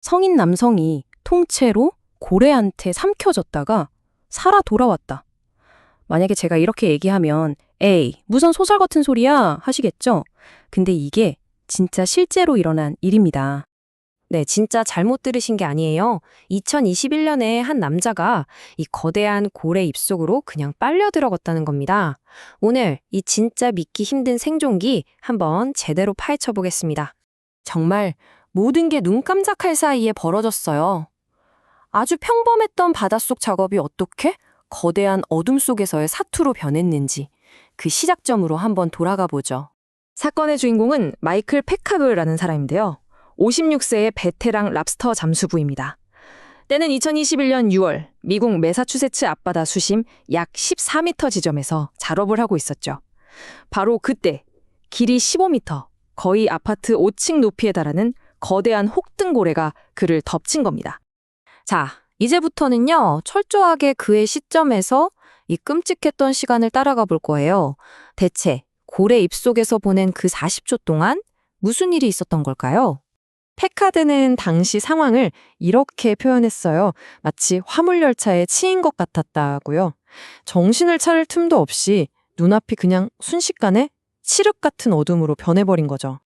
성인 남성이 통째로 고래한테 삼켜졌다가 살아 돌아왔다. 만약에 제가 이렇게 얘기하면 에이, 무슨 소설 같은 소리야 하시겠죠? 근데 이게 진짜 실제로 일어난 일입니다. 네, 진짜 잘못 들으신 게 아니에요. 2021년에 한 남자가 이 거대한 고래 입속으로 그냥 빨려 들어갔다는 겁니다. 오늘 이 진짜 믿기 힘든 생존기 한번 제대로 파헤쳐 보겠습니다. 정말 모든 게 눈 깜짝할 사이에 벌어졌어요. 아주 평범했던 바닷속 작업이 어떻게 거대한 어둠 속에서의 사투로 변했는지 그 시작점으로 한번 돌아가 보죠. 사건의 주인공은 마이클 페카브라는 사람인데요. 56세의 베테랑 랍스터 잠수부입니다. 때는 2021년 6월 미국 매사추세츠 앞바다 수심 약 14m 지점에서 작업을 하고 있었죠. 바로 그때 길이 15m, 거의 아파트 5층 높이에 달하는 거대한 혹등고래가 그를 덮친 겁니다. 자, 이제부터는요, 철저하게 그의 시점에서 이 끔찍했던 시간을 따라가 볼 거예요. 대체 고래 입속에서 보낸 그 40초 동안 무슨 일이 있었던 걸까요? 패카드는 당시 상황을 이렇게 표현했어요. 마치 화물열차에 치인 것 같았다고요. 정신을 차릴 틈도 없이 눈앞이 그냥 순식간에 칠흑 같은 어둠으로 변해버린 거죠.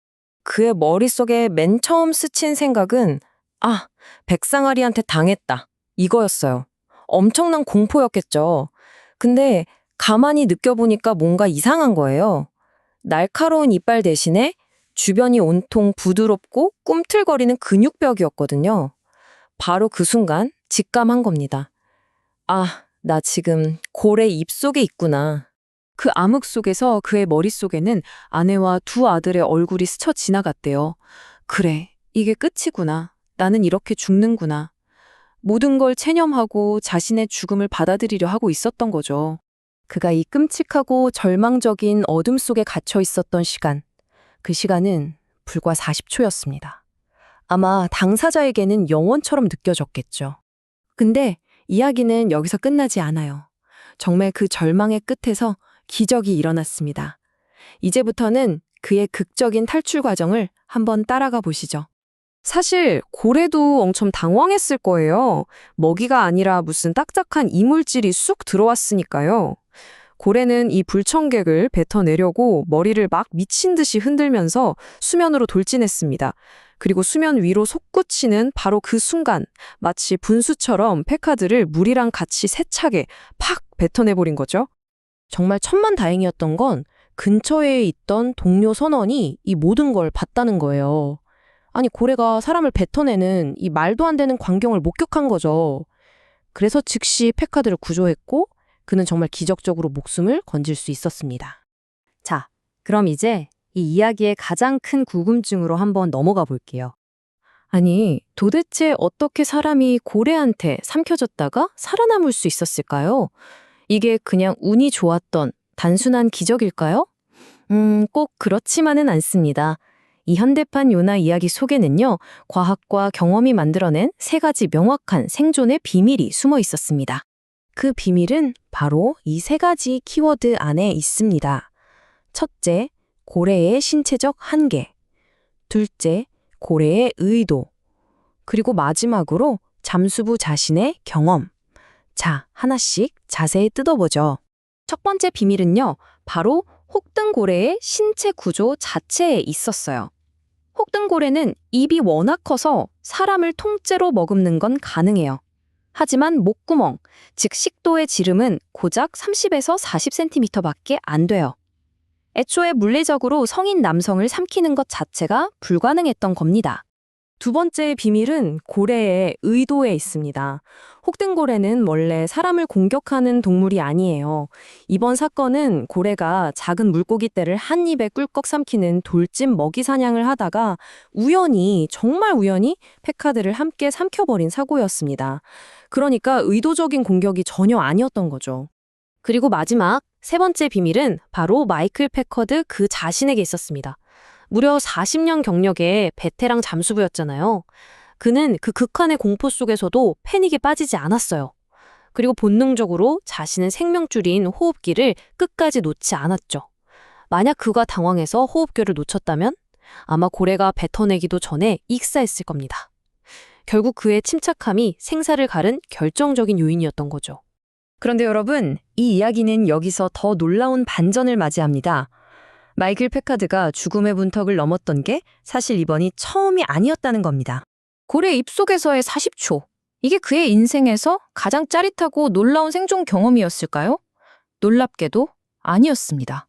그의 머릿속에 맨 처음 스친 생각은 백상아리한테 당했다. 이거였어요. 엄청난 공포였겠죠. 근데 가만히 느껴보니까 뭔가 이상한 거예요. 날카로운 이빨 대신에 주변이 온통 부드럽고 꿈틀거리는 근육벽이었거든요. 바로 그 순간 직감한 겁니다. 나 지금 고래 입속에 있구나. 그 암흑 속에서 그의 머릿속에는 아내와 두 아들의 얼굴이 스쳐 지나갔대요. 그래, 이게 끝이구나. 나는 이렇게 죽는구나. 모든 걸 체념하고 자신의 죽음을 받아들이려 하고 있었던 거죠. 그가 이 끔찍하고 절망적인 어둠 속에 갇혀 있었던 시간. 그 시간은 불과 40초였습니다. 아마 당사자에게는 영원처럼 느껴졌겠죠. 근데 이야기는 여기서 끝나지 않아요. 정말 그 절망의 끝에서 기적이 일어났습니다. 이제부터는 그의 극적인 탈출 과정을 한번 따라가 보시죠. 사실 고래도 엄청 당황했을 거예요. 먹이가 아니라 무슨 딱딱한 이물질이 쑥 들어왔으니까요. 고래는 이 불청객을 뱉어내려고 머리를 막 미친 듯이 흔들면서 수면으로 돌진했습니다. 그리고 수면 위로 솟구치는 바로 그 순간 마치 분수처럼 패카드를 물이랑 같이 세차게 팍 뱉어내버린 거죠. 정말 천만다행이었던 건 근처에 있던 동료 선원이 이 모든 걸 봤다는 거예요. 아니, 고래가 사람을 뱉어내는 이 말도 안 되는 광경을 목격한 거죠. 그래서 즉시 패카드를 구조했고 그는 정말 기적적으로 목숨을 건질 수 있었습니다. 자, 그럼 이제 이 이야기의 가장 큰 궁금증으로 한번 넘어가 볼게요. 아니, 도대체 어떻게 사람이 고래한테 삼켜졌다가 살아남을 수 있었을까요? 이게 그냥 운이 좋았던 단순한 기적일까요? 꼭 그렇지만은 않습니다. 이 현대판 요나 이야기 속에는요, 과학과 경험이 만들어낸 세 가지 명확한 생존의 비밀이 숨어 있었습니다. 그 비밀은 바로 이 세 가지 키워드 안에 있습니다. 첫째, 고래의 신체적 한계. 둘째, 고래의 의도. 그리고 마지막으로 잠수부 자신의 경험. 자, 하나씩 자세히 뜯어보죠. 첫 번째 비밀은요, 바로 혹등고래의 신체 구조 자체에 있었어요. 혹등고래는 입이 워낙 커서 사람을 통째로 머금는 건 가능해요. 하지만 목구멍, 즉 식도의 지름은 고작 30에서 40cm밖에 안 돼요. 애초에 물리적으로 성인 남성을 삼키는 것 자체가 불가능했던 겁니다. 두 번째 비밀은 고래의 의도에 있습니다. 혹등고래는 원래 사람을 공격하는 동물이 아니에요. 이번 사건은 고래가 작은 물고기 떼를 한 입에 꿀꺽 삼키는 돌짐 먹이 사냥을 하다가 정말 우연히 패카드를 함께 삼켜버린 사고였습니다. 그러니까 의도적인 공격이 전혀 아니었던 거죠. 그리고 마지막 세 번째 비밀은 바로 마이클 패커드 그 자신에게 있었습니다. 무려 40년 경력의 베테랑 잠수부였잖아요. 그는 그 극한의 공포 속에서도 패닉에 빠지지 않았어요. 그리고 본능적으로 자신의 생명줄인 호흡기를 끝까지 놓지 않았죠. 만약 그가 당황해서 호흡기를 놓쳤다면 아마 고래가 뱉어내기도 전에 익사했을 겁니다. 결국 그의 침착함이 생사를 가른 결정적인 요인이었던 거죠. 그런데 여러분, 이 이야기는 여기서 더 놀라운 반전을 맞이합니다. 마이클 패카드가 죽음의 문턱을 넘었던 게 사실 이번이 처음이 아니었다는 겁니다. 고래 입속에서의 40초. 이게 그의 인생에서 가장 짜릿하고 놀라운 생존 경험이었을까요? 놀랍게도 아니었습니다.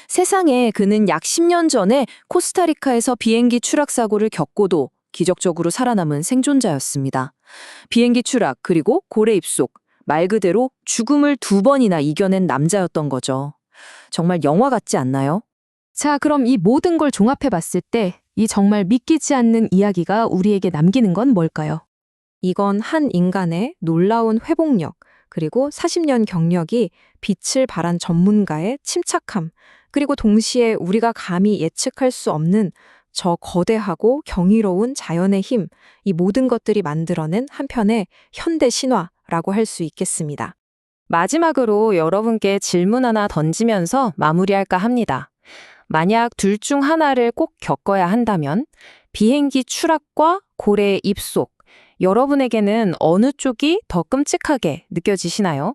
세상에 그는 약 10년 전에 코스타리카에서 비행기 추락 사고를 겪고도 기적적으로 살아남은 생존자였습니다. 비행기 추락 그리고 고래 입속, 말 그대로 죽음을 2번이나 이겨낸 남자였던 거죠. 정말 영화 같지 않나요? 자, 그럼 이 모든 걸 종합해 봤을 때 이 정말 믿기지 않는 이야기가 우리에게 남기는 건 뭘까요? 이건 한 인간의 놀라운 회복력, 그리고 40년 경력이 빛을 발한 전문가의 침착함, 그리고 동시에 우리가 감히 예측할 수 없는 저 거대하고 경이로운 자연의 힘, 이 모든 것들이 만들어낸 한편의 현대 신화라고 할 수 있겠습니다. 마지막으로 여러분께 질문 하나 던지면서 마무리할까 합니다. 만약 둘 중 하나를 꼭 겪어야 한다면 비행기 추락과 고래의 입속, 여러분에게는 어느 쪽이 더 끔찍하게 느껴지시나요?